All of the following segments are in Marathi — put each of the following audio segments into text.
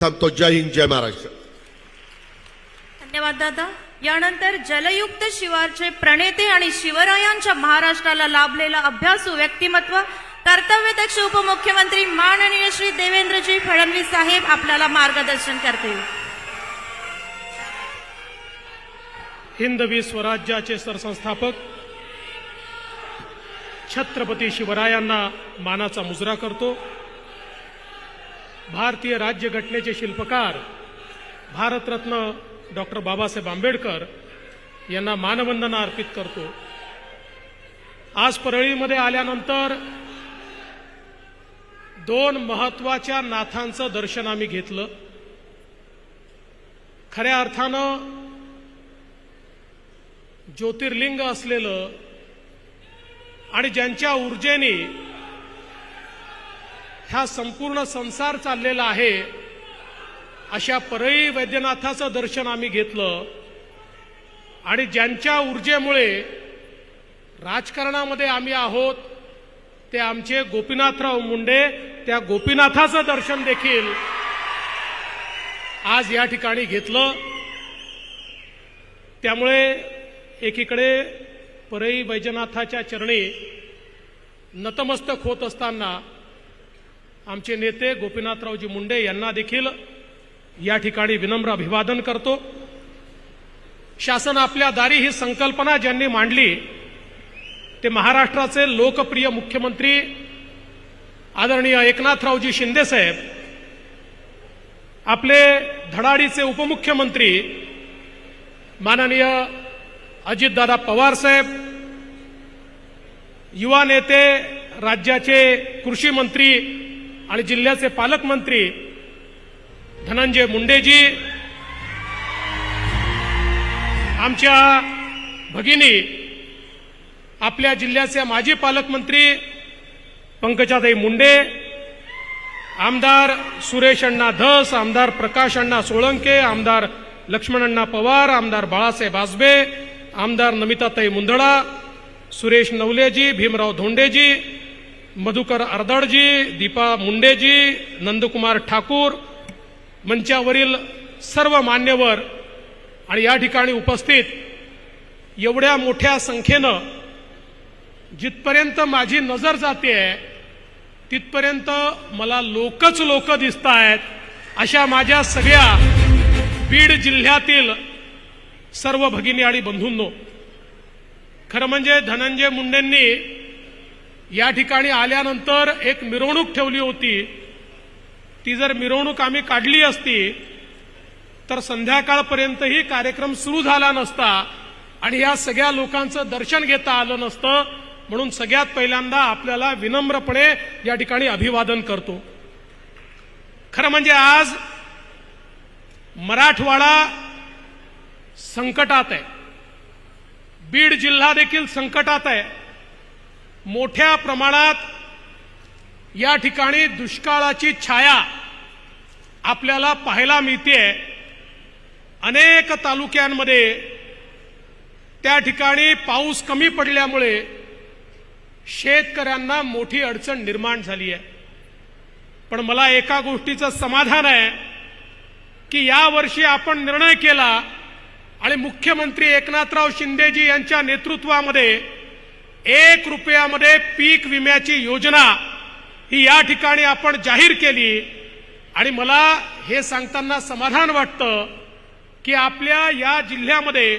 थांबतो. जय हिंद, जय महाराष्ट्र. धन्यवाद दादा. यानंतर जलयुक्त शिवारचे प्रणेते आणि शिवरायांच्या महाराष्ट्राला लाभलेला अभ्यासू व्यक्तिमत्व कर्तव्यदक्ष उपमुख्यमंत्री माननीय श्री देवेंद्रजी फडणवीस साहेब आपल्याला मार्गदर्शन करतील. हिंदवी स्वराज्याचे सरसंस्थापक छत्रपती शिवरायांना मानाचा मुजरा करतो. भारतीय राज्यघटनेचे शिल्पकार भारतरत्न डॉक्टर बाबासाहेब आंबेडकर यांना मानवंदना अर्पित करतो. आज परळीमध्ये आल्यानंतर दोन महत्त्वाच्या नाथांचं दर्शन आम्ही घेतलं. खऱ्या अर्थानं ज्योतिर्लिंग असलेलं आणि ज्यांच्या ऊर्जेने हा संपूर्ण संसार चाललेला आहे अशा परळी वैद्यनाथाचं दर्शन आम्ही घेतलं. आणि ज्यांच्या ऊर्जेमुळे राजकारणामध्ये आम्ही आहोत ते आमचे गोपीनाथराव मुंडे, त्या गोपीनाथाचं दर्शन देखील आज या ठिकाणी घेतलं. त्यामुळे एकीकडे परळी वैजनाथाच्या चरणी नतमस्तक होत असताना आमचे नेते गोपीनाथरावजी मुंडे यांना देखील या ठिकाणी विनम्र अभिवादन करतो. शासन आपल्या दारी ही संकल्पना ज्यांनी मांडली ते महाराष्ट्राचे लोकप्रिय मुख्यमंत्री आदरणीय एकनाथरावजी शिंदे साहेब, आपले धडाडीचे उपमुख्यमंत्री माननीय अजितदादा पवार साहेब, युवा नेते राज्याचे कृषी मंत्री आणि जिल्ह्याचे पालकमंत्री धनंजय मुंडेजी, आमच्या भगिनी आपल्या जिल्ह्याचे माजी पालकमंत्री पंकजाताई मुंडे, आमदार सुरेश अण्णा धस, आमदार प्रकाश अण्णा सोळंके, आमदार लक्ष्मण अण्णा पवार, आमदार बाळासाहेब आजबे, आमदार नमिताताई मुंदडा, सुरेश नवलेजी, भीमराव धोंडेजी, मधुकर अर्दडजी, दीपा मुंडेजी, नंदकुमार ठाकूर, मंचावरील सर्व मान्यवर आणि या ठिकाणी उपस्थित एवढ्या मोठ्या संख्येनं जिथपर्यंत माझी नजर जाते तिथपर्यंत मला लोकच लोक दिसत आहेत. अशा माझ्या सगळ्या बीड जिल्ह्यातील सर्व भगिनी आणि बंधूंनो, खरं म्हणजे धनंजय मुंडेंनी या ठिकाणी आल्यानंतर एक मिरवणूक ठेवली होती. ती जर मिरवणूक आम्ही काढली असती तर संध्याकाळपर्यंतही कार्यक्रम सुरू झाला नसता आणि या सगळ्या लोकांचं दर्शन घेता आलं नसतं. म्हणून सगळ्यात पहिल्यांदा आपल्याला विनम्रपणे या ठिकाणी अभिवादन करतो. खरं म्हणजे आज मराठवाडा संकटात आहे, बीड जिल्हा देखील संकटात आहे. मोठ्या प्रमाणात या ठिकाणी दुष्काळाची छाया आपल्याला पाहायला मिळते. अनेक तालुक्यांमध्ये त्या ठिकाणी पाऊस कमी पडल्यामुळे शेतकऱ्यांना मोठी अडचण निर्माण झाली आहे. पण मला एका गोष्टीचं समाधान आहे की यावर्षी आपण निर्णय केला आणि मुख्यमंत्री एकनाथराव शिंदेजी यांच्या नेतृत्वामध्ये 1 रुपयामध्ये पीक विम्याची योजना ही या ठिकाणी आपण जाहीर केली. आणि मला हे सांगताना समाधान वाटतं की आपल्या या जिल्ह्यामध्ये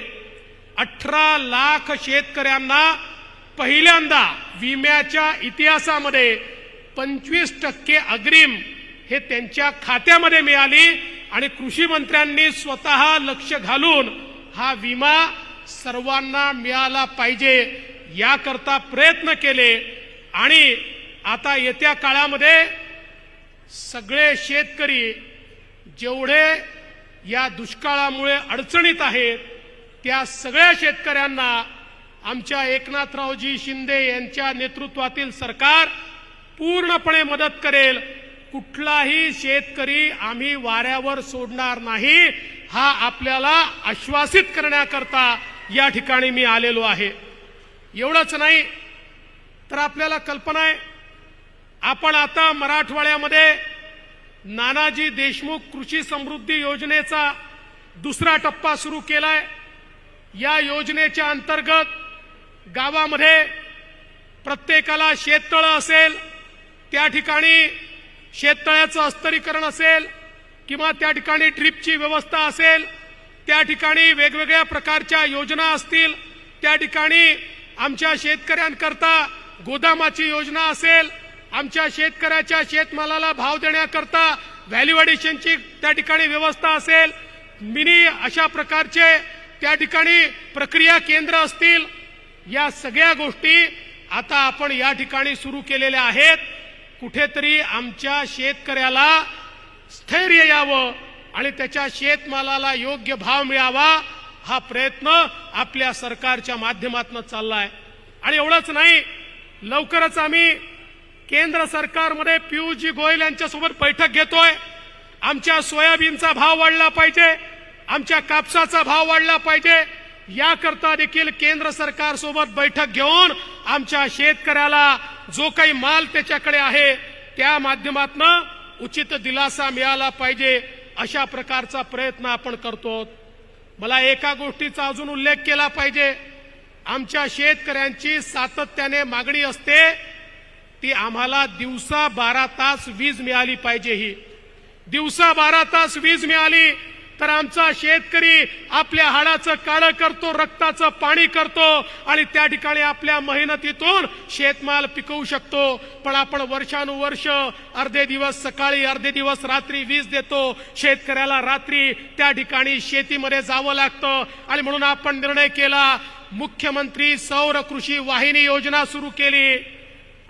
18 लाख शेतकऱ्यांना पहिल्यांदा विम्याच्या इतिहासामध्ये 25% अग्रिम हे त्यांच्या खात्यामध्ये मिळाली. आणि कृषी मंत्र्यांनी स्वतः लक्ष घालून हा विमा सर्वांना मिळाला पाहिजे याकरता प्रयत्न केले. आणि आता येत्या काळामध्ये सगळे शेतकरी जेवढे या दुष्काळामुळे अडचणीत आहेत त्या सगळ्या शेतकऱ्यांना आमच्या एकनाथरावजी शिंदे यांच्या नेतृत्वातील सरकार पूर्णपणे मदत करेल. कुठलाही शेतकरी आम्ही वाऱ्यावर सोडणार नाही हा आपल्याला आश्वासित करण्याकरता या ठिकाणी मी आलेलो आहे. एवढंच नाही तर आपल्याला कल्पना आहे आपण आता मराठवाड्यामध्ये नानाजी देशमुख कृषी समृद्धी योजनेचा दुसरा टप्पा सुरू केलाय। या योजनेच्या अंतर्गत गावामध्ये प्रत्येकाला शेततळं असेल, त्या ठिकाणी शेततळ्याचं अस्तरीकरण असेल किंवा त्या ठिकाणी ड्रीपची व्यवस्था असेल, त्या ठिकाणी वेगवेगळ्या प्रकारच्या योजना असतील, त्या ठिकाणी आमच्या शेतकऱ्यांकरता गोदामाची योजना असेल, आमच्या शेतकऱ्याच्या शेतमालाला भाव देण्याकरता व्हॅल्यू ॲडिशनची त्या ठिकाणी व्यवस्था असेल, मिनी अशा प्रकारचे त्या ठिकाणी प्रक्रिया केंद्र असतील, या सगळ्या गोष्टी आता आपण या ठिकाणी सुरू केलेल्या आहेत। कुठेतरी आमच्या शेतकऱ्याला स्थैर्य यावं आणि त्याच्या शेतमालाला योग्य भाव मिळावा, हा प्रयत्न आपल्या सरकारच्या माध्यमातून चाललाय। आणि एवढंच नाही, लवकरच आम्ही केंद्र सरकारमध्ये पियुषजी गोयल यांच्यासोबत बैठक घेतोय। आमच्या सोयाबीनचा भाव वाढला पाहिजे, आमच्या कापसाचा भाव वाढला पाहिजे, याकरता देखील केंद्र सरकार सोबत बैठक घेऊन आमच्या शेतकऱ्याला जो काही माल त्याच्याकडे आहे त्या माध्यमातून उचित दिलासा मिळाला पाहिजे, अशा प्रकारचा प्रयत्न आपण करतो। मला एका गोष्टीचा अजून उल्लेख केला पाहिजे, आमच्या शेतकऱ्यांची सातत्याने मागणी असते ती आम्हाला दिवसा 12 तास वीज मिळाली पाहिजे। ही दिवसा 12 तास वीज मिळाली तर आमचा शेतकरी आपल्या हाडाचं काळं करतो, रक्ताचं पाणी करतो आणि त्या ठिकाणी आपल्या मेहनतीतून शेतमाल पिकवू शकतो। पण आपण वर्षानुवर्ष अर्धे दिवस सकाळी अर्धे दिवस रात्री वीज देतो, शेतकऱ्याला रात्री त्या ठिकाणी शेतीमध्ये जावं लागतं। आणि म्हणून आपण निर्णय केला, मुख्यमंत्री सौर कृषी वाहिनी योजना सुरू केली।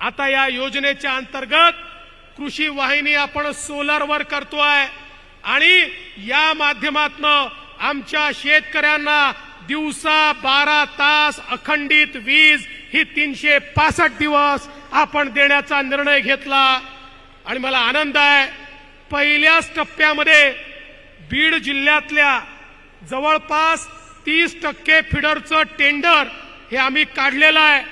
आता या योजनेच्या अंतर्गत कृषी वाहिनी आपण सोलरवर करतोय आणि या माध्यमातून आमच्या शेतकऱ्यांना दिवसा 12 तास अखंडित वीज ही 365 दिवस आपण देण्याचा निर्णय घेतला। आणि मला आनंद आहे, पहिल्याच टप्प्यामध्ये बीड जिल्ह्यातल्या जवळपास 30% फिडरचं टेंडर हे आम्ही काढलेलं आहे।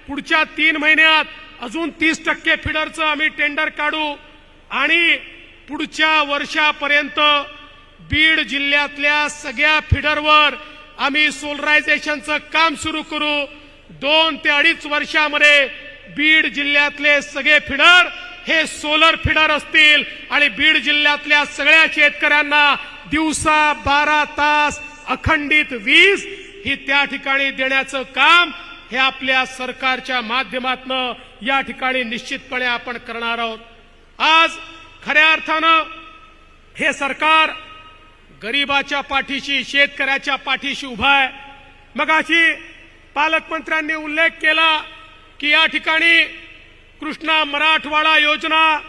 पुढच्या 3 महिन्यात अजून 30% फिडरचं आम्ही टेंडर काढू आणि पुढच्या वर्षापर्यंत बीड जिल्ह्यातल्या सगळ्या फिडरवर आम्ही सोलरायझेशनचं काम सुरू करू। 2 ते 2.5 वर्षामध्ये बीड जिल्ह्यातले सगळे फिडर हे सोलर फिडर असतील आणि बीड जिल्ह्यातल्या सगळ्या शेतकऱ्यांना दिवसा 12 तास अखंडित वीज ही त्या ठिकाणी देण्याचं काम हे आपल्या सरकारच्या माध्यमातून या ठिकाणी निश्चितपणे आपण करणार आहोत। आज खऱ्या अर्थानं हे सरकार गरीबाच्या पाठीशी, शेतकऱ्याच्या पाठीशी उभा आहे। मगाशी पालकमंत्र्यांनी उल्लेख केला की या ठिकाणी कृष्णा मराठवाडा योजना,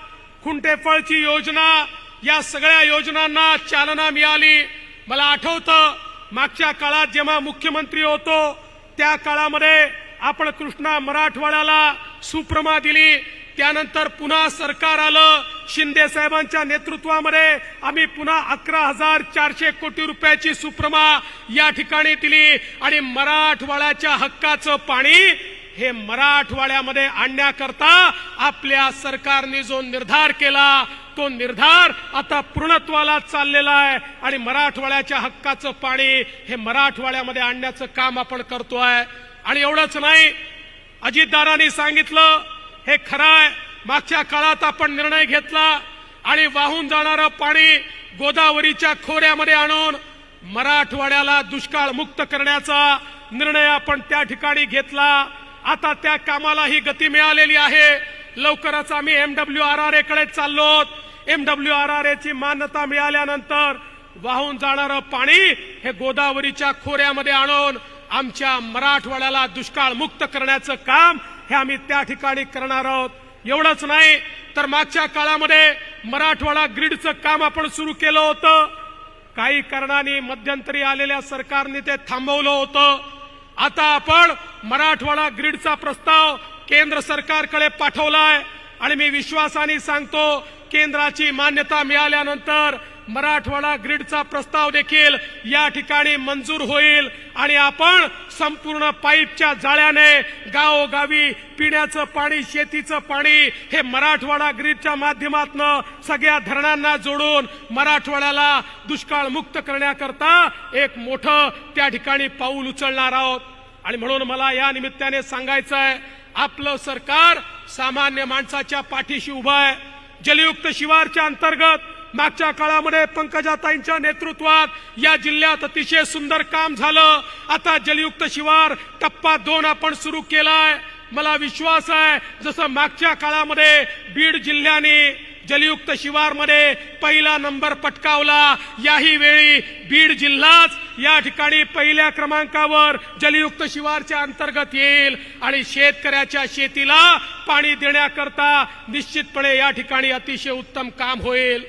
खुंटेफळची योजना, या सगळ्या योजनांना चालना मिळाली। मला आठवतं मागच्या काळात जेव्हा मुख्यमंत्री होतो त्या काळामध्ये आपण कृष्णा मराठवाड्याला सुप्रमा दिली, त्यानंतर पुन्हा सरकार आलं शिंदे साहेबांच्या नेतृत्वामध्ये, आम्ही पुन्हा 11,400 कोटी रुपयाची सुप्रमा या ठिकाणी दिली आणि मराठवाड्याच्या हक्काचं पाणी हे मराठवाड्यामध्ये आणण्याकरता आपल्या सरकारने जो निर्धार केला तो निर्धार आता पूर्णत्वाला चाललेला आहे आणि मराठवाड्याच्या हक्काचं पाणी हे मराठवाड्यामध्ये आणण्याचं काम आपण करतोय। आणि एवढंच नाही, अजितदादांनी सांगितलं हे खरं आहे, मागच्या काळात आपण निर्णय घेतला आणि वाहून जाणारं पाणी गोदावरीच्या खोऱ्यामध्ये आणून मराठवाड्याला दुष्काळ मुक्त करण्याचा निर्णय आपण त्या ठिकाणी घेतला। आता त्या कामालाही गती मिळालेली आहे। लवकरच आम्ही MWRRA कडे चाललो। MWRRA ची मान्यता मिळाल्यानंतर वाहून जाणारं पाणी हे गोदावरीच्या खोऱ्यामध्ये आणून आमच्या मराठवाड्याला दुष्काळ मुक्त करण्याचं काम हे आम्ही त्या ठिकाणी करणार आहोत। एवढंच नाही तर मागच्या काळामध्ये मराठवाडा ग्रीडचं काम आपण सुरू केलं होतं, काही कारणाने मध्यंतरी आलेल्या सरकारने ते थांबवलं होतं। आता आपण मराठवाडा ग्रीडचा प्रस्ताव केंद्र सरकारकडे पाठवलाय आणि मी विश्वासाने सांगतो केंद्राची मान्यता मिळाल्यानंतर मराठवाडा ग्रीडचा प्रस्ताव देखील या ठिकाणी मंजूर होईल आणि आपण संपूर्ण पाईपच्या जाळ्याने गावोगावी पिण्याचं पाणी, शेतीचं पाणी हे मराठवाडा ग्रीडच्या माध्यमातून सगळ्या धरणांना जोडून मराठवाड्याला दुष्काळ मुक्त करण्याकरता एक मोठं त्या ठिकाणी पाऊल उचलणार आहोत. आणि म्हणून मला या निमित्ताने सांगायचं आहे, आपलं सरकार सामान्य माणसाच्या पाठीशी उभं आहे. जलयुक्त शिवारच्या अंतर्गत मागच्या काळामध्ये पंकजाताईंच्या नेतृत्वात या जिल्ह्यात अतिशय सुंदर काम झालं. आता जलयुक्त शिवार टप्पा 2 आपण सुरू केलाय. मला विश्वास आहे जसं मागच्या काळामध्ये बीड जिल्ह्याने जलयुक्त शिवारमध्ये पहिला नंबर पटकावला, याही वेळी बीड जिल्हाच या ठिकाणी पहिल्या क्रमांकावर जलयुक्त शिवारच्या अंतर्गत येईल आणि शेतकऱ्याच्या शेतीला पाणी देण्याकरता निश्चितपणे या ठिकाणी अतिशय उत्तम काम होईल.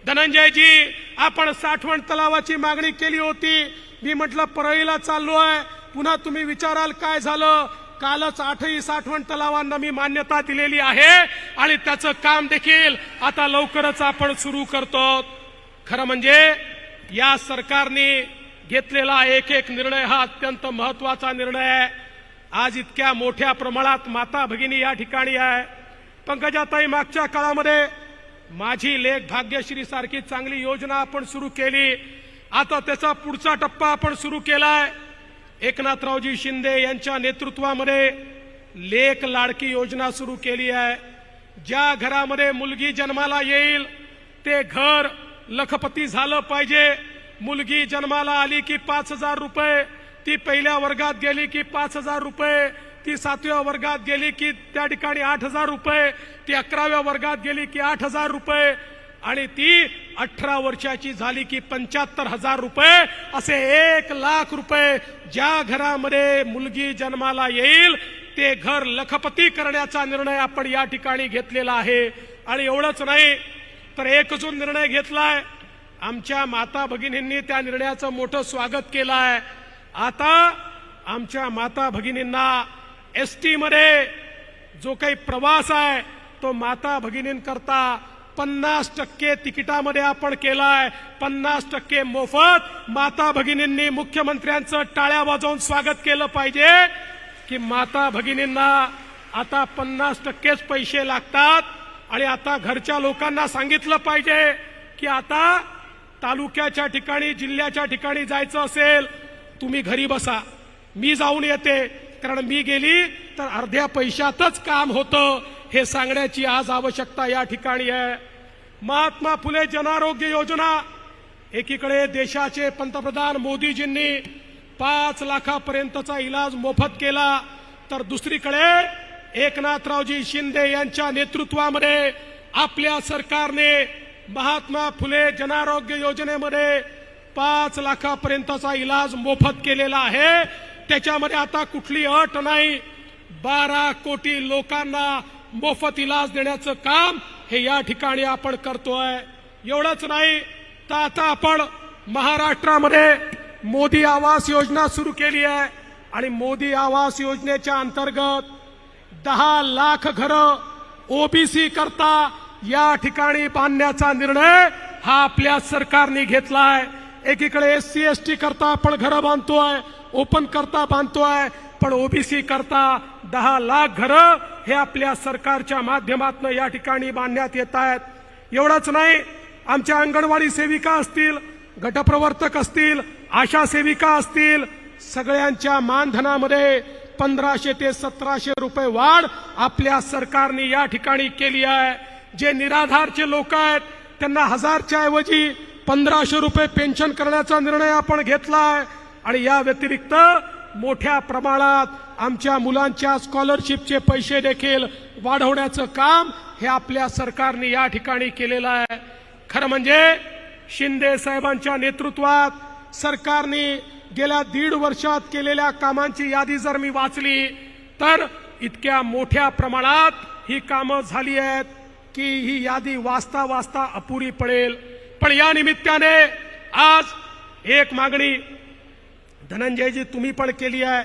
धनंजयजी, आपण साठवण तलावाची मागणी केली होती. मी म्हटलं परळीला चाललोय, पुन्हा तुम्ही विचाराल काय झालं. कालच 8ही साठवण तलावांना मी मान्यता दिलेली आहे आणि त्याचं काम देखील आता लवकरच आपण सुरू करतो. खरं म्हणजे या सरकारने घेतलेला एक एक निर्णय हा अत्यंत महत्वाचा निर्णय आहे. आज इतक्या मोठ्या प्रमाणात माता भगिनी या ठिकाणी आहे. पंकजाताई, मागच्या काळामध्ये माझी लेक भाग्यश्री सारखी चांगली योजना आपण सुरू केली. आता त्याचा पुढचा टप्पा आपण सुरू केलाय. एकनाथरावजी शिंदे यांच्या नेतृत्वामध्ये लेक लाडकी योजना सुरू केली आहे. ज्या घरामध्ये मुलगी जन्माला येईल ते घर लखपती झालं पाहिजे. मुलगी जन्माला आली की 5,000 रुपये, ती पहिल्या वर्गात गेली की 5,000 रुपये, ती 7व्या वर्गात गेली की त्या ठिकाणी 8,000 रुपये, ती 11व्या वर्गात गेली की 8,000 रुपये आणि ती 18 वर्षाची झाली की 75,000 रुपये, असे 1,00,000 रुपये ज्या घरामध्ये मुलगी जन्माला येईल ते घर लखपती करण्याचा निर्णय आपण या ठिकाणी घेतलेला आहे. आणि एवढंच नाही तर एक अजून निर्णय घेतलाय. आमच्या माता भगिनींनी त्या निर्णयाचं मोठं स्वागत केलं आहे. आता आमच्या माता भगिनींना एसटी मध्ये जो काही प्रवास आहे तो माता भगिनींकरता 50% तिकिटामध्ये आपण केलाय. 50% मोफत. माता भगिनींनी मुख्यमंत्र्यांचं टाळ्या वाजवून स्वागत केलं पाहिजे की माता भगिनींना आता 50%च पैसे लागतात. आणि आता घरच्या लोकांना सांगितलं पाहिजे की आता तालुक्याच्या ठिकाणी, जिल्ह्याच्या ठिकाणी जायचं असेल तुम्ही घरी बसा, मी जाऊन येते, कारण मी गेली तर अर्ध्या पैशातच काम होतं, हे सांगण्याची आज आवश्यकता या ठिकाणी आहे. महात्मा फुले जनआरोग्य योजना, एकीकडे देशाचे पंतप्रधान मोदीजींनी 5 लाखापर्यंतचा इलाज मोफत केला, तर दुसरीकडे एकनाथरावजी शिंदे यांच्या नेतृत्वामध्ये आपल्या सरकारने महात्मा फुले जनआरोग्य योजनेमध्ये 5 लाखापर्यंतचा इलाज मोफत केलेला आहे. त्याच्यामध्ये आता कुठली अट नाही. 12 कोटी लोकांना मोफत इलाज देण्याचं काम हे या ठिकाणी आपण करतोय. एवढंच नाही तर आता आपण महाराष्ट्रामध्ये मोदी आवास योजना सुरू केली आहे आणि मोदी आवास योजनेच्या अंतर्गत 10 लाख घरं ओबीसी करता या ठिकाणी बांधण्याचा निर्णय हा आपल्या सरकारने घेतलाय. एकीकडे एससी एसटी करता आपण घरं बांधतोय, ओपन करता बांधतोय, पण ओबीसी करता 10 लाख घरं हे आपल्या सरकारच्या माध्यमातून या ठिकाणी बांधण्यात येत आहेत. एवढंच नाही, आमच्या अंगणवाडी सेविका असतील, गटप्रवर्तक असतील, आशा सेविका असतील, सगळ्यांच्या मानधनामध्ये 1500 ते 1700 रुपये वाढ आपल्या सरकारने या ठिकाणी केली आहे. जे निराधारचे लोक आहेत त्यांना 1000च्या ऐवजी 1500 रुपये पेन्शन करण्याचा निर्णय आपण घेतलाय. आणि या व्यतिरिक्त मोठ्या प्रमाणात आमच्या मुलांच्या स्कॉलरशिपचे पैसे देखील वाढवण्याचं काम हे आपल्या सरकारने या ठिकाणी केलेलं आहे. खरं म्हणजे शिंदे साहेबांच्या नेतृत्वात सरकारने गेल्या 1.5 वर्षात केलेल्या कामांची यादी जर मी वाचली तर इतक्या मोठ्या प्रमाणात ही कामं झाली आहेत की ही यादी वाचता वाचता अपुरी पडेल. पण या निमित्ताने आज एक मागणी धनंजयजी तुम्ही पण केली आहे,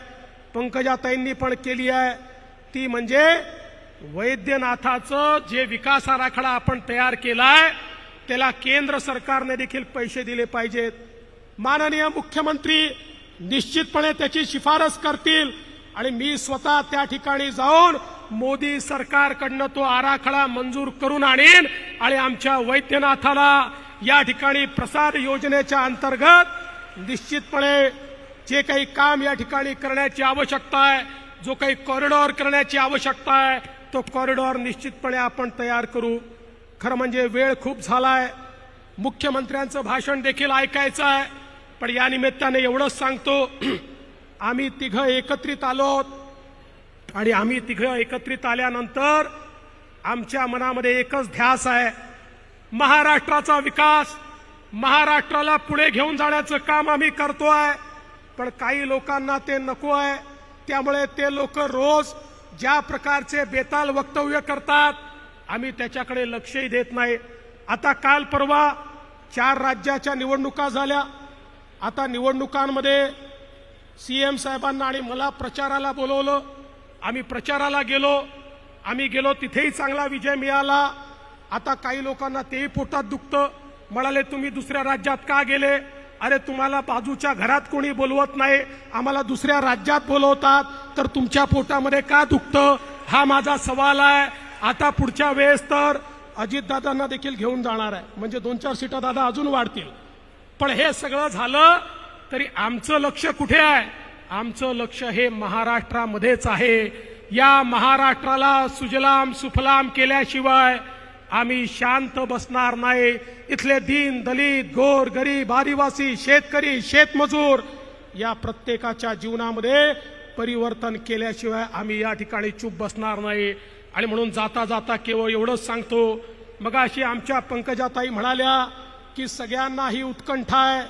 पंकजाताईंनी पण केली आहे, ती म्हणजे वैद्यनाथाचं जे विकास आराखडा आपण तयार केलाय त्याला केंद्र सरकारने देखील पैसे दिले पाहिजेत. माननीय मुख्यमंत्री निश्चितपणे त्याची शिफारस करतील आणि मी स्वतः त्या ठिकाणी जाऊन मोदी सरकारकडनं तो आराखडा मंजूर करून आणीन आणि आमच्या वैद्यनाथाला या ठिकाणी प्रसाद योजनेच्या अंतर्गत निश्चितपणे जे काही काम या ठिकाणी करण्याची आवश्यकता आहे, जो काही कॉरिडॉर करण्याची आवश्यकता आहे, तो कॉरिडॉर निश्चितपणे आपण तयार करू. खरं म्हणजे वेळ खूप झालाय, मुख्यमंत्र्यांचं भाषण देखील ऐकायचं आहे, पण या निमित्ताने एवढंच सांगतो, आम्ही तिघं एकत्रित आलोत आणि आम्ही तिघं एकत्रित आल्यानंतर आमच्या मनामध्ये एकच ध्यास आहे, महाराष्ट्राचा विकास, महाराष्ट्राला पुढे घेऊन जाण्याचं काम आम्ही करतोय. पण काही लोकांना ते नको आहे, त्यामुळे ते लोक रोज ज्या प्रकारचे बेताल वक्तव्य करतात आम्ही त्याच्याकडे लक्षही देत नाही. आता काल परवा 4 राज्याच्या निवडणुका झाल्या. आता निवडणुकांमध्ये सीएम साहेबांना आणि मला प्रचाराला बोलवलं. आम्ही प्रचाराला गेलो. आम्ही गेलो तिथेही चांगला विजय मिळाला. आता काही लोकांना तेही पोटात दुखतं. म्हणाले तुम्ही दुसऱ्या राज्यात का गेले? अरे तुम्हाला बाजूच्या घरात कोणी बोलवत नाही, आम्हाला दुसऱ्या राज्यात बोलवतात, तर तुमच्या पोटामध्ये का दुखतं? हा माझा सवाल आहे. आता पुढच्या वेळेस तर अजितदादांना देखील घेऊन जाणार आहे, म्हणजे 2-4 सीटा दादा अजून वाढतील. पण हे सगळं झालं तरी आमचं लक्ष कुठे आहे? आमचं लक्ष हे महाराष्ट्रामध्येच आहे. या महाराष्ट्राला सुजलाम सुफलाम केल्याशिवाय आम्ही शांत बसणार नाही. इथले दीन दलित गोर गरीब आदिवासी शेतकरी शेतमजूर या प्रत्येकाच्या जीवनामध्ये परिवर्तन केल्याशिवाय आम्ही या ठिकाणी चूप बसणार नाही. आणि म्हणून जाता जाता केवळ एवढंच सांगतो, मगाशी आमच्या पंकजाताई म्हणाल्या की सगळ्यांना ही उत्कंठा आहे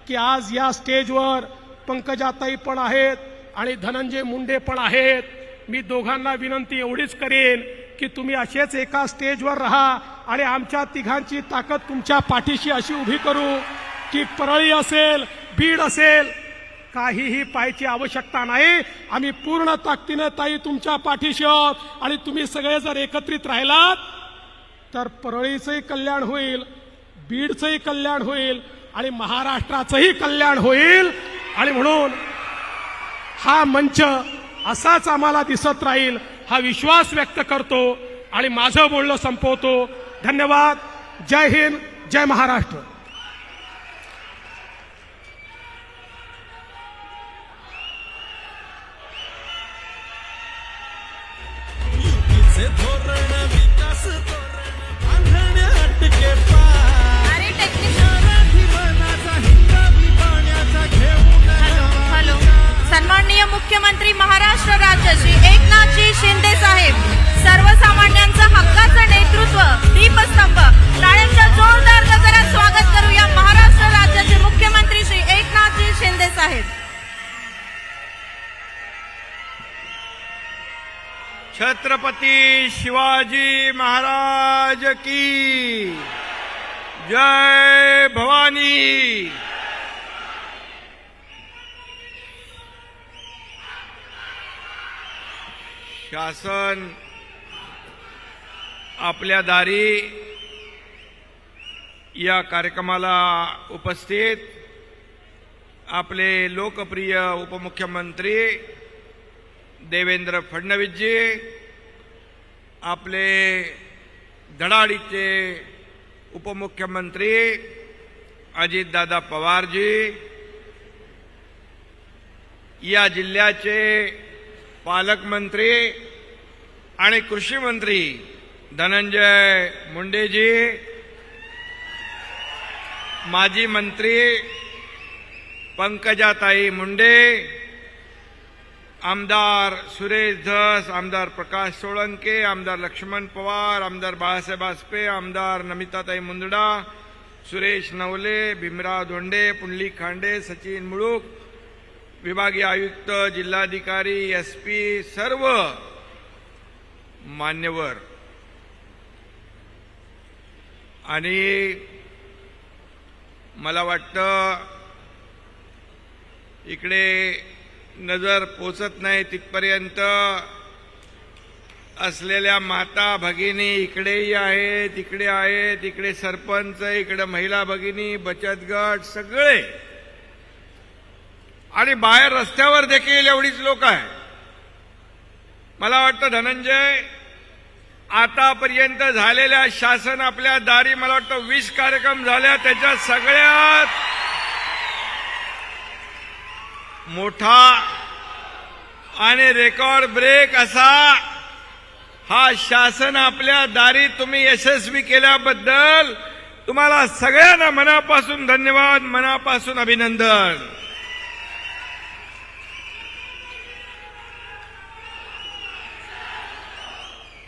की आज या स्टेजवर पंकजाताई पण आहेत आणि धनंजय मुंडे पण आहेत. मी दोघांना विनंती एवढीच करेन की तुम्ही असेच एका स्टेजवर राहा आणि आमच्या तिघांची ताकद तुमच्या पाठीशी अशी उभी करू की परळी असेल, बीड असेल, काहीही पाहायची आवश्यकता नाही. आम्ही पूर्ण ताकदीने ताई तुमच्या पाठीशी आहोत आणि तुम्ही सगळे जर एकत्रित राहिलात तर परळीचंही कल्याण होईल, बीडचंही कल्याण होईल आणि महाराष्ट्राचंही कल्याण होईल. आणि म्हणून हा मंच असाच आम्हाला दिसत राहील हा विश्वास व्यक्त करतो आणि माझं बोलणं संपवतो. धन्यवाद. जय हिंद, जय महाराष्ट्र. हॅलो. सन्माननीय मुख्यमंत्री महाराष्ट्र राज्य श्री एकनाथजी शिंदे साहेब, सर्वसामान्यांचं हक्काचं नेतृत्व, दीपस्तंभ, टाळ्यांच्या जोरदार गजरात स्वागत करूया महाराष्ट्र राज्याचे मुख्यमंत्री श्री एकनाथजी शिंदे साहेब. छत्रपती शिवाजी महाराज की जय. भवानी. शासन आपल्या दारी या कार्यक्रमाला उपस्थित आपले लोकप्रिय उपमुख्यमंत्री देवेंद्र फडणवीसजी, आपले धडाडीचे उपमुख्यमंत्री अजितदादा पवारजी, या जिल्ह्याचे पालकमंत्री आणि कृषी मंत्री धनंजय मुंडेजी, माजी मंत्री पंकजाताई मुंडे, आमदार सुरेश धस, आमदार प्रकाश सोळंके, आमदार लक्ष्मण पवार, आमदार बाळासाहेब आसपे, आमदार नमिताताई मुंदडा, सुरेश नवले, भीमराव धोंडे, पुंडलिक खांडे, सचिन मुळूक, विभागीय आयुक्त, जिल्हाधिकारी, एसपी, सर्व मान्यवर आणि मला वाटतं इकडे नजर पोचत नाही तिथपर्यंत असलेल्या माता भगिनी इकडेही आहेत, इकडे आहेत, इकडे सरपंच, इकडे महिला भगिनी, बचत गट सगळे, आणि बाहेर रस्त्यावर देखील एवढीच लोक आहे. मला वाटतं धनंजय, आतापर्यंत झालेल्या शासन आपल्या दारी मला वाटतं 20 कार्यक्रम झाल्या, त्याच्यात सगळ्यात मोठा आणि रेकॉर्ड ब्रेक असा हा शासन आपल्या दारी तुम्ही यशस्वी केल्याबद्दल तुम्हाला सगळ्यांना मनापासून धन्यवाद, मनापासून अभिनंदन.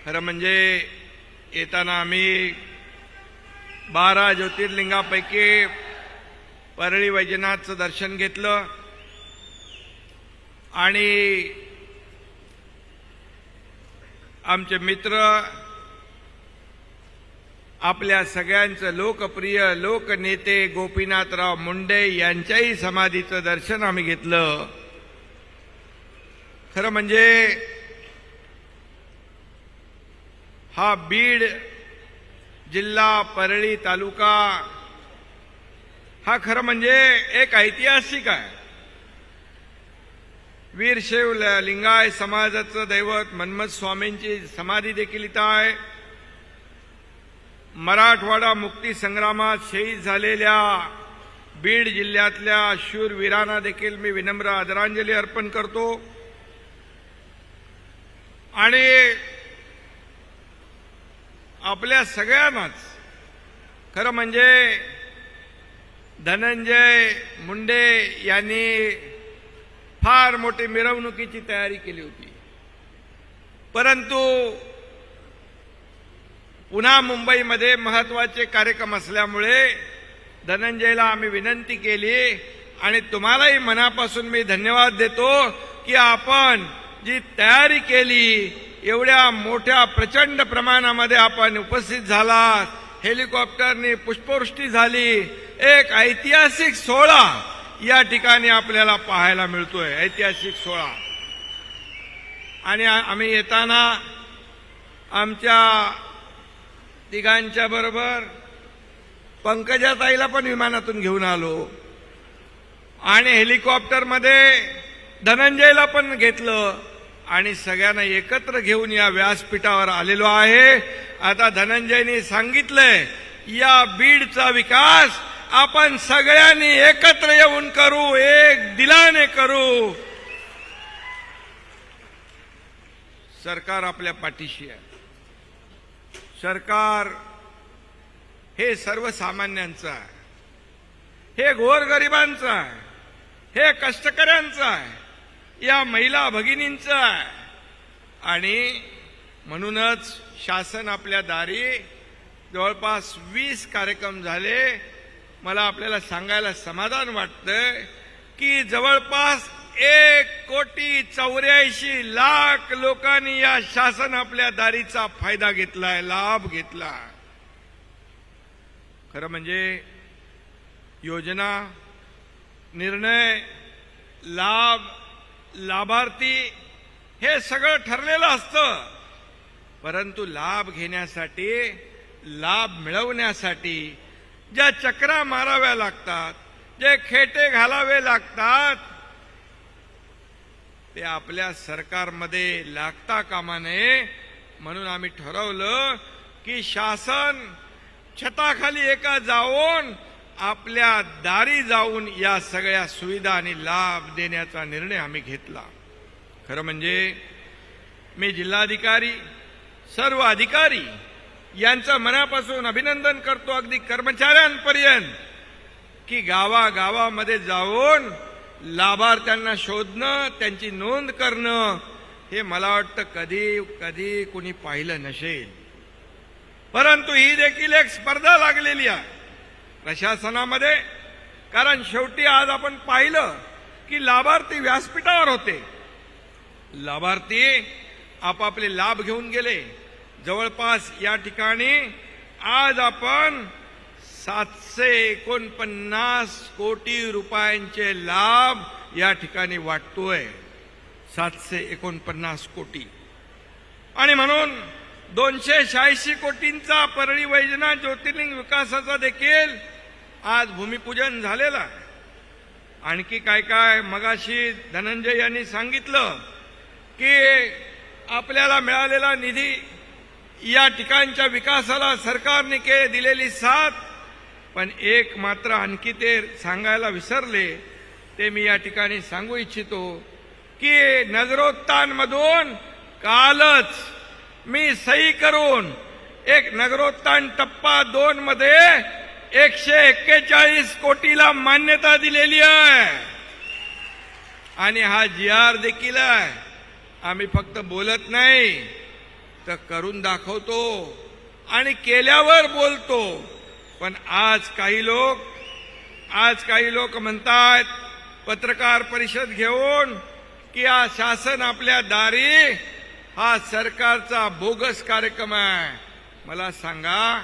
खरं म्हणजे येताना आम्ही 12 ज्योतिर्लिंगापैकी परळी वैजनाथचं दर्शन घेतलं आणि आमचे मित्र, आपल्या सगळ्यांचं लोकप्रिय लोकनेते गोपीनाथराव मुंडे यांच्याही समाधीचं दर्शन आम्ही घेतलं. खरं म्हणजे हा बीड जिल्हा, परळी तालुका हा खरं म्हणजे एक ऐतिहासिक आहे. वीरशैव लिंगाय समाजाचं दैवत मन्मथ स्वामींची समाधी देखील इथं आहे. मराठवाडा मुक्ती संग्रामात शहीद झालेल्या बीड जिल्ह्यातल्या शूरवीरांना देखील मी विनम्र आदरांजली अर्पण करतो. आणि आपल्या सगळ्यांनाच खरं म्हणजे धनंजय मुंडे यांनी फार मोठी मिरवणुकीची तयारी केली होती, परंतु पुन्हा मुंबईमध्ये महत्वाचे कार्यक्रम असल्यामुळे धनंजयला आम्ही विनंती केली आणि तुम्हालाही मनापासून मी धन्यवाद देतो की आपण जी तयारी केली, एवढ्या मोठ्या प्रचंड प्रमाणामध्ये आपण उपस्थित झालात, हेलिकॉप्टरनी पुष्पवृष्टी झाली, एक ऐतिहासिक सोहळा या ठिकाणी आपल्याला पाहायला मिळतोय, ऐतिहासिक सोहळा. आणि आम्ही येताना आमच्या तिघांच्या बरोबर पंकजाताईला पण विमानातून घेऊन आलो आणि हेलिकॉप्टरमध्ये धनंजयला पण घेतलं आणि सगळ्यांना एकत्र घेऊन या व्यासपीठावर आलेलो आहे. आता धनंजयनी सांगितलंय, या बीडचा विकास आपण सगळ्यांनी एकत्र येऊन करू, एक दिलाने करू. सरकार आपल्या पाठीशी आहे. सरकार हे सर्वसामान्यांचं आहे, हे गोरगरिबांचं आहे, हे कष्टकऱ्यांचं आहे, या महिला भगिनींचं आहे. आणि म्हणूनच शासन आपल्या दारी जवळपास 20 कार्यक्रम झाले. मला आपल्याला सांगायला समाधान वाटतंय की जवळपास 1,84,00,000 लोकांनी या शासन आपल्या दारीचा फायदा घेतलाय, लाभ घेतला. खरं म्हणजे योजना, निर्णय, लाभ, लाभार्थी हे सगळं ठरलेलं असतं, परंतु लाभ घेण्यासाठी, लाभ मिळवण्यासाठी ज्या चक्रा माराव्या लागतात, जे खेटे घालावे लागतात, ते आपल्या सरकारमध्ये लागता कामा नये. म्हणून आम्ही ठरवलं की शासन छताखाली एका जाऊन आपल्या दारी जाऊन या सगळ्या सुविधा आणि लाभ देण्याचा निर्णय आम्ही घेतला. खरं म्हणजे मी जिल्हाधिकारी, सर्व अधिकारी यांचं मनापासून अभिनंदन करतो, अगदी कर्मचाऱ्यांपर्यंत, की गावागावामध्ये जाऊन लाभार्थ्यांना शोधणं, त्यांची नोंद करणं, हे मला वाटतं कधी कधी कुणी पाहिलं नसेल. परंतु ही देखील एक स्पर्धा लागलेली आहे प्रशासनामध्ये. कारण शेवटी आज आपण पाहिलं की लाभार्थी व्यासपीठावर होते, लाभार्थी आपापले लाभ घेऊन गेले. जवळपास या ठिकाणी आज आपण 749 कोटी रुपयांचे लाभ या ठिकाणी वाटतोय. 749 कोटी. आणि म्हणून 286 कोटींचा परळी वैजनाथ ज्योतिर्लिंग विकासाचा देखील आज भूमिपूजन झालेलं आहे. आणखी काय काय मगाशी धनंजय यांनी सांगितलं की आपल्याला मिळालेला निधी, या ठिकाणच्या विकासाला सरकारने दिलेली साथ, पण एक मात्र आणखी ते सांगायला विसरले, ते मी या ठिकाणी सांगू इच्छितो की नगरोत्थानमधून कालच मी सही करून एक नगरोत्थान टप्पा 2 मध्ये 141 कोटीला मान्यता दिलेली आहे आणि हा GR देखील आहे. आम्ही फक्त बोलत नाही तर करून दाखवतो आणि केल्यावर बोलतो. पण आज काही लोक म्हणतात पत्रकार परिषद घेऊन की हा शासन आपल्या दारी, हा सरकारचा बोगस कार्यक्रम आहे. मला सांगा,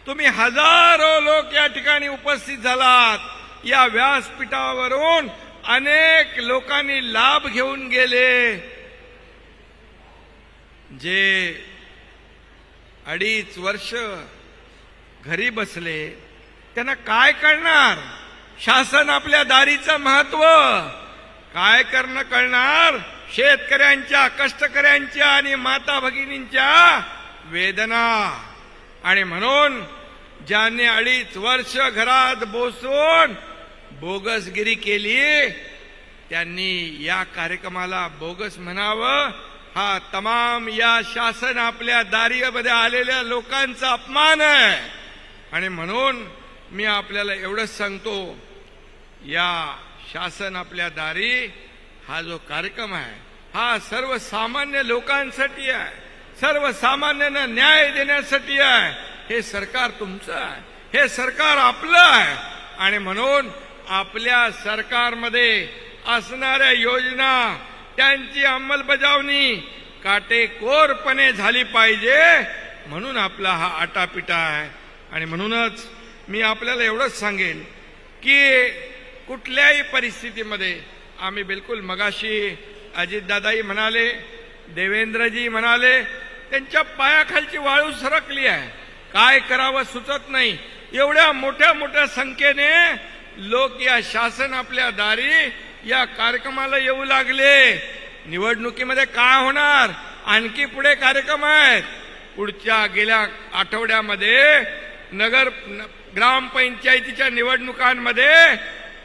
तुम्ही हजारो लोक या ठिकाणी उपस्थित झालात. या व्यासपीठावरून अनेक लोकांनी लाभ घेऊन गेले. जे 2.5 वर्ष घरी बसले त्यांना काय कळणार शासन आपल्या दारीचं महत्व? काय कळणार शेतकऱ्यांच्या, कष्टकऱ्यांच्या आणि माता भगिनींच्या वेदना? आणि म्हणून ज्यांनी 2.5 वर्ष घरात बसून बोगसगिरी केली त्यांनी या कार्यक्रमाला बोगस म्हणावं, हा तमाम या शासन आपल्या दारीमध्ये आलेल्या लोकांचा अपमान आहे. आणि म्हणून मी आपल्याला एवढंच सांगतो, या शासन आपल्या दारी हा जो कार्यक्रम आहे हा सर्वसामान्य लोकांसाठी आहे, सर्वसामान्यांना न्याय देण्यासाठी आहे. हे सरकार तुमचं आहे, हे सरकार आपलं आहे. आणि म्हणून आपल्या सरकारमध्ये असणाऱ्या योजना, त्यांची अंमलबजावणी काटेकोरपणे झाली पाहिजे, म्हणून आपला हा आटापिटा आहे. आणि म्हणूनच मी आपल्याला एवढंच सांगेन की कुठल्याही परिस्थितीमध्ये आम्ही बिलकुल, मगाशी अजितदादाही म्हणाले, देवेंद्रजी म्हणाले, त्यांच्या पायाखालची वाळू सरकली आहे, काय करावं सुचत नाही. एवढ्या मोठ्या संख्येने लोक या शासन आपल्या दारी या कार्यक्रमाला येऊ लागले. निवडणुकीमध्ये काय होणार? आणखी पुढे कार्यक्रम आहेत. पुढच्या गेल्या आठवड्यामध्ये ग्रामपंचायतीच्या निवडणुकांमध्ये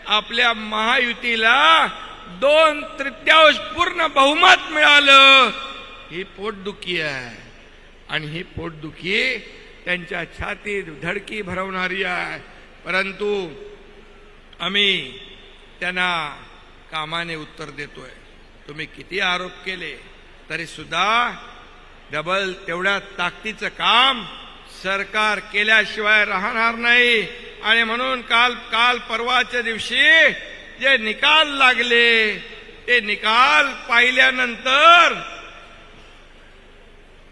आपल्या महायुतीला 2/3 पूर्ण बहुमत मिळालं. ही पोटदुखी आहे आणि ही पोटदुखी त्यांच्या छातीत धडकी भरवणारी आहे. परंतु आम्ही त्यांना कामाने उत्तर देतोय. तुम्ही किती आरोप केले तरी सुद्धा डबल तेवढ्या ताकदीचं काम सरकार केल्याशिवाय राहणार नाही. आणि म्हणून काल परवाच्या दिवशी जे निकाल लागले ते निकाल पाहिल्यानंतर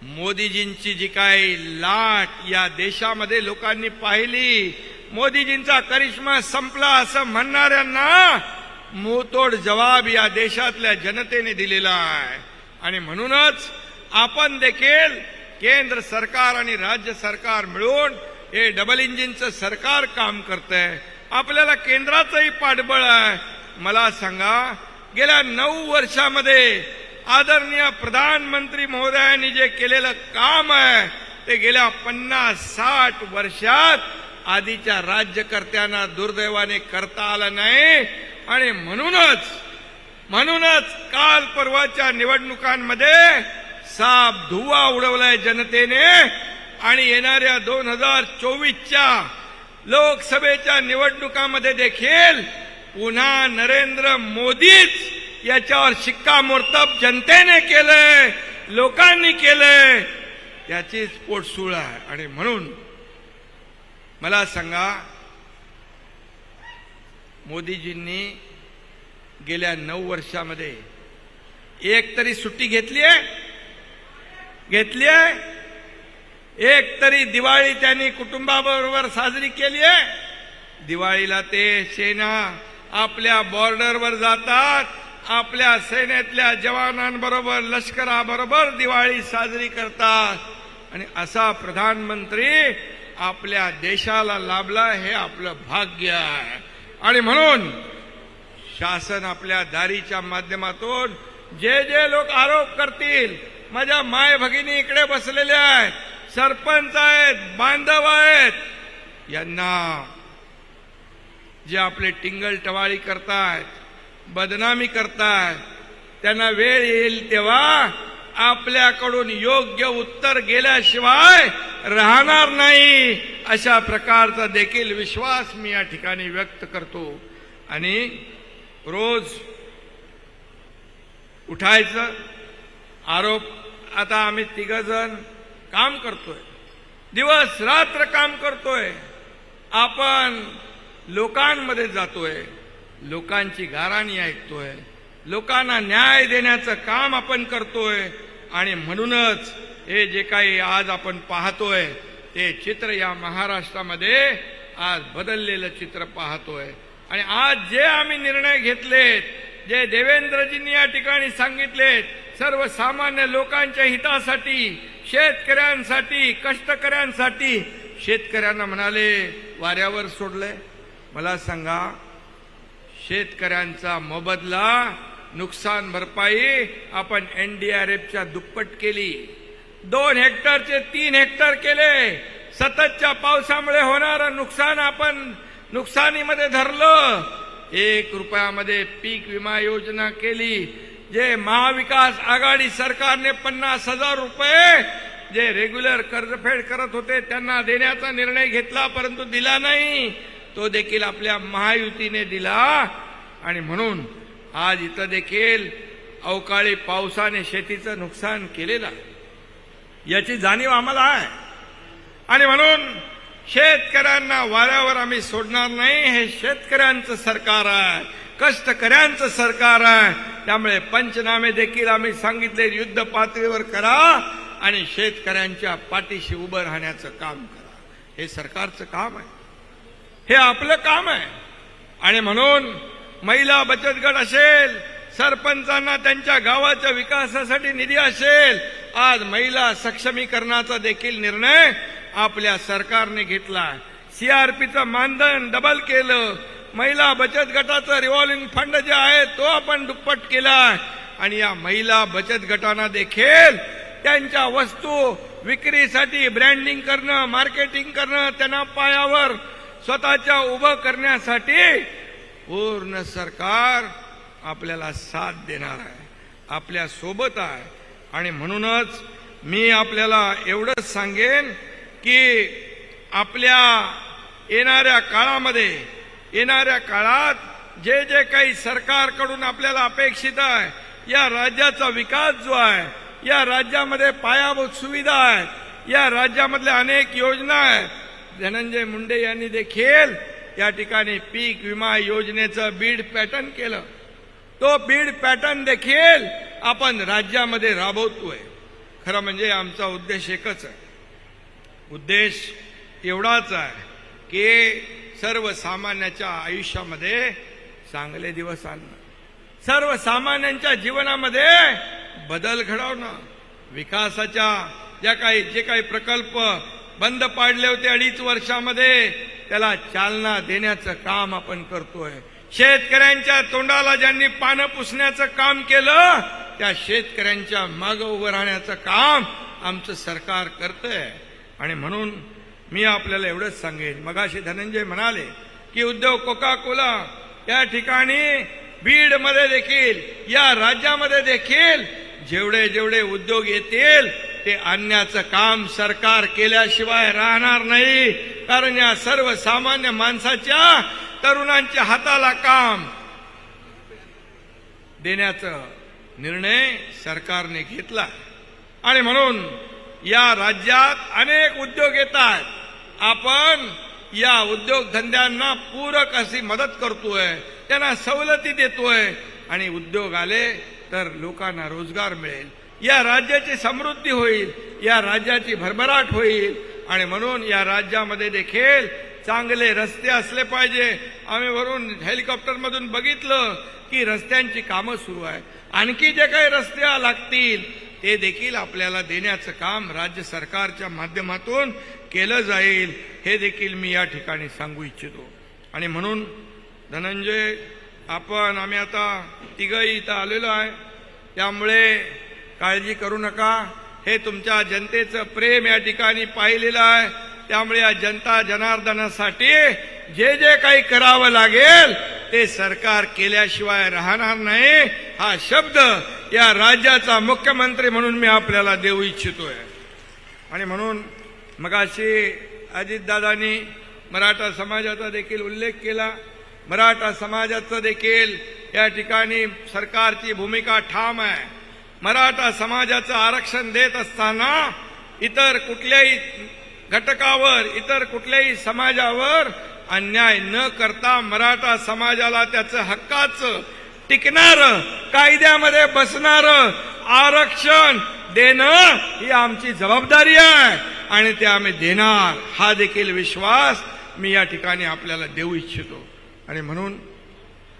मोदीजींची जी काही लाट या देशामध्ये लोकांनी पाहिली, मोदीजींचा करिश्मा संपला असं म्हणणाऱ्यांना मुंहतोड जवाब या देशातल्या जनतेने दिलेला आहे. आणि म्हणूनच आपण देखील केंद्र सरकार आणि राज्य सरकार मिळून हे डबल इंजिनचं सरकार काम करतंय. आपल्याला केंद्राचंही पाठबळ आहे. मला सांगा, गेल्या 9 वर्षामध्ये आदरणीय प्रधानमंत्री महोदयांनी जे केलेलं काम आहे ते गेल्या 50-60 वर्षात आधीच्या राज्यकर्त्यांना दुर्दैवाने करता आलं नाही. आणि म्हणूनच काल परवाच्या निवडणुकांमध्ये साप धुव्वा उडवलाय जनतेने. आणि येणाऱ्या 2024च्या लोकसभेच्या निवडणुकांमध्ये देखील पुन्हा नरेंद्र मोदीच याच्यावर शिक्कामोर्तब जनतेने केलंय, लोकांनी केलंय, याचीच पोटसूळ आहे. आणि म्हणून मला सांगा, मोदीजींनी गेल्या 9 वर्षामध्ये एक तरी सुट्टी घेतली आहे? एक तरी दिवाळी त्यांनी कुटुंबाबरोबर साजरी केली आहे? दिवाळीला ते सेना आपल्या बॉर्डरवर जातात, आपल्या सैन्यातल्या जवानांबरोबर लष्कराबरोबर दिवाळी साजरी करतात आणि असा प्रधानमंत्री आपल्या देशाला लाभला हे आपलं भाग्य आहे. आणि म्हणून शासन आपल्या दारीच्या माध्यमातून जे जे लोक आरोप करतील, माझ्या माय भगिनी इकडे बसलेल्या आहेत, सरपंच आहेत, बांधव आहेत, यांना जे आपले टिंगल टवाळी करतायत, बदनामी करतायत, त्यांना वेळ येईल तेव्हा आपल्याकडून योग्य उत्तर गेल्याशिवाय राहणार नाही, अशा प्रकारचा देखील विश्वास मी या ठिकाणी व्यक्त करतो. आणि रोज उठायचं, आरोप, आता आम्ही तिघजण काम करतोय, दिवस रात्र काम करतोय, आपण लोकांमध्ये जातोय, लोकांची गाराणी ऐकतोय, लोकांना न्याय देण्याचं काम आपण करतोय. आणि म्हणूनच हे जे काही आज आपण पाहतोय ते चित्र या महाराष्ट्रामध्ये आज बदललेलं चित्र पाहतोय. आणि आज जे आम्ही निर्णय घेतलेत, जे देवेंद्रजींनी या ठिकाणी सांगितलेत, सर्वसामान्य लोकांच्या हितासाठी, शेतकऱ्यांसाठी, कष्टकऱ्यांसाठी, शेतकऱ्यांना म्हणाले वाऱ्यावर सोडले. मला सांगा, शेतकऱ्यांचा मोबदला, नुकसान भरपाई आपण NDRFच्या दुप्पट केली, 2 हेक्टरचे 3 हेक्टर केले. सततच्या पावसामुळे होणारं नुकसान आपण नुकसानीमध्ये धरलं. 1 रुपयामध्ये पीक विमा योजना केली. जे महाविकास आघाडी सरकारने 50,000 रुपये जे रेग्युलर कर्जफेड करत होते त्यांना देण्याचा निर्णय घेतला, परंतु दिला नाही, तो देखील आपल्या महायुतीने दिला. आणि म्हणून आज इथं देखील अवकाळी पावसाने शेतीचं नुकसान केलेलं आहे, याची जाणीव आम्हाला आहे. आणि म्हणून शेतकऱ्यांना वाऱ्यावर आम्ही सोडणार नाही. हे शेतकऱ्यांचं सरकार आहे, कष्टकऱ्यांचं सरकार आहे. त्यामुळे पंचनामे देखील आम्ही सांगितले युद्ध पातळीवर करा आणि शेतकऱ्यांच्या पाठीशी उभं राहण्याचं काम करा. हे सरकारचं काम आहे, हे आपलं काम आहे. आणि म्हणून महिला बचत गट असेल, सरपंचांना त्यांच्या गावाच्या विकासासाठी निधी असेल, आज महिला सक्षमीकरणाचा देखील निर्णय आपल्या सरकारने घेतला. CRPचं मानधन डबल केलं, महिला बचत गटाचं रिव्हॉल्विंग फंड जे आहे तो आपण दुप्पट केला. आणि या महिला बचत गटांना देखील त्यांच्या वस्तू विक्रीसाठी ब्रँडिंग करणं, मार्केटिंग करणं, त्यांना पायावर स्वतःच्या उभं करण्यासाठी पूर्ण सरकार आपल्याला साथ देणार आहे, आपल्या सोबत आहे. आणि म्हणूनच मी आपल्याला एवढंच सांगेन की आपल्या येणाऱ्या काळात जे जे काही सरकारकडून आपल्याला अपेक्षित आहे, या राज्याचा विकास जो आहे, या राज्यामध्ये पायाभूत सुविधा आहेत, या राज्यामधल्या अनेक योजना आहेत. धनंजय मुंडे यांनी देखील या ठिकाणी पीक विमा योजनेचं बीड पॅटर्न केलं. तो बीड पॅटर्न देखील आपण राज्यामध्ये राबवतोय. खरं म्हणजे आमचा उद्देश एकच आहे, उद्देश एवढाच आहे की सर्वसामान्याच्या आयुष्यामध्ये चांगले दिवस आणणं, सर्वसामान्यांच्या जीवनामध्ये बदल घडवणं, विकासाच्या जे काही प्रकल्प बंद पाडले होते 2.5 वर्षामध्ये त्याला चालना देण्याचं काम आपण करतोय. शेतकऱ्यांच्या तोंडाला ज्यांनी पानं पुसण्याचं काम केलं, त्या शेतकऱ्यांच्या मागे उभं राहण्याचं काम आमचं सरकार करतंय. आणि म्हणून मी आपल्याला एवढंच सांगेन, मगाशी धनंजय म्हणाले की उद्योग कोका कोला या ठिकाणी बीडमध्ये देखील, या राज्यामध्ये देखील जेवढे जेवढे उद्योग येतील ते आणण्याचं काम सरकार केल्याशिवाय राहणार नाही. कारण या सर्वसामान्य माणसाच्या, तरुणांच्या हाताला काम देण्याचा निर्णय सरकारने घेतला. आणि म्हणून या राज्यात अनेक उद्योग येतात, आपण या उद्योगधंद्यांना पूरक अशी मदत करतोय, त्यांना सवलती देतोय. आणि उद्योग आले तर लोकांना रोजगार मिळेल, या राज्याची समृद्धी होईल, या राज्याची भरभराट होईल. आणि म्हणून या राज्यामध्ये देखील चांगले रस्ते असले पाहिजे, आम्ही वरून हेलिकॉप्टरमधून बघितलं की रस्त्यांची कामं सुरू आहे. आणखी जे काही रस्ते लागतील ते देखील आपल्याला देण्याचं काम राज्य सरकारच्या माध्यमातून केलं जाईल, हे देखील मी या ठिकाणी सांगू इच्छितो. आणि म्हणून धनंजय, आम्ही आता तिघही इथं आलेलो आहे, त्यामुळे काळजी करू नका. हे तुमच्या जनतेचं प्रेम या ठिकाणी पाहिलेलं आहे. त्यामुळे या जनता जनार्दनासाठी जे जे काही करावं लागेल ते सरकार केल्याशिवाय राहणार नाही, हा शब्द या राज्याचा मुख्यमंत्री म्हणून मी आपल्याला देऊ इच्छितोय. आणि म्हणून मगाशी अजितदादांनी मराठा समाजाचा देखील उल्लेख केला. मराठा समाजाचं देखील या ठिकाणी सरकारची भूमिका ठाम आहे. मराठा समाजाचं आरक्षण देत असताना इतर कुठल्याही घटकावर, इतर कुठल्याही समाजावर अन्याय न करता मराठा समाजाला त्याचं हक्काचं, टिकणारं, कायद्यामध्ये बसणारं आरक्षण देणं ही आमची जबाबदारी आहे आणि ते आम्ही देणार, हा देखील विश्वास मी या ठिकाणी आपल्याला देऊ इच्छितो. आणि म्हणून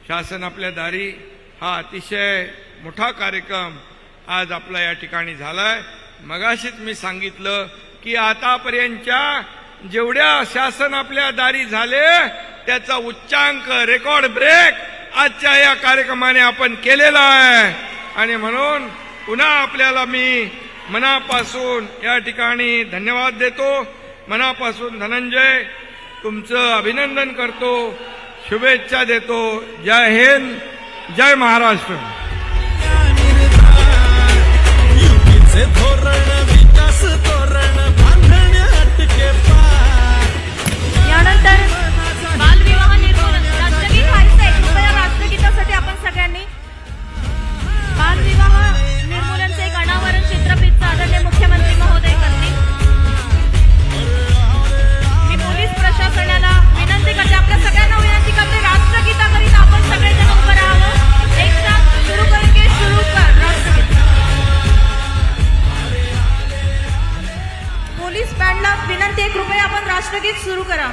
शासन आपल्या दारी हा अतिशय मोठा कार्यक्रम आज आपला या ठिकाणी झालाय. मगाशीच मी सांगितलं की आतापर्यंतच्या जेवढ्या शासन आपल्या दारी झाले त्याचा उच्चांक, रेकॉर्ड ब्रेक आजच्या या कार्यक्रमाने आपण केलेला आहे. आणि म्हणून पुन्हा आपल्याला मी मनापासून या ठिकाणी धन्यवाद देतो. मनापासून धनंजय, तुमचं अभिनंदन करतो, शुभेच्छा देतो. जय हिंद, जय महाराष्ट्र. धोरण विकास धोरण बांधणे अटके पार. यानंतर बालविवाह निर्मूलन राष्ट्रगीत व्हायचंय. कृपया राष्ट्रगीतासाठी आपण सगळ्यांनी बालविवाह निर्मूलनचे एक अनावरण चित्रफित आदरणीय मुख्यमंत्री महोदय करतील. मी पोलीस प्रशासनाला विनंती करते, आपल्या सगळ्यांना विनंती करते, राष्ट्रगीताकरिता आपण सगळेजण उभं राहावं. एक साथ सुरू करके सुरू कर राष्ट्रगीत. पोलीस बँडला विनंती आहे, कृपया आपण राष्ट्रगीत सुरू करा.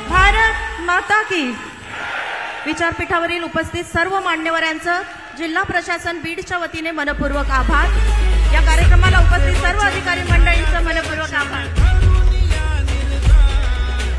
भारत माता की. विचारपीठावरील उपस्थित सर्व मान्यवरांचं जिल्हा प्रशासन बीडच्या वतीने मनपूर्वक आभार. या कार्यक्रमाला उपस्थित सर्व अधिकारी मंडळींचं मनपूर्वक आभार.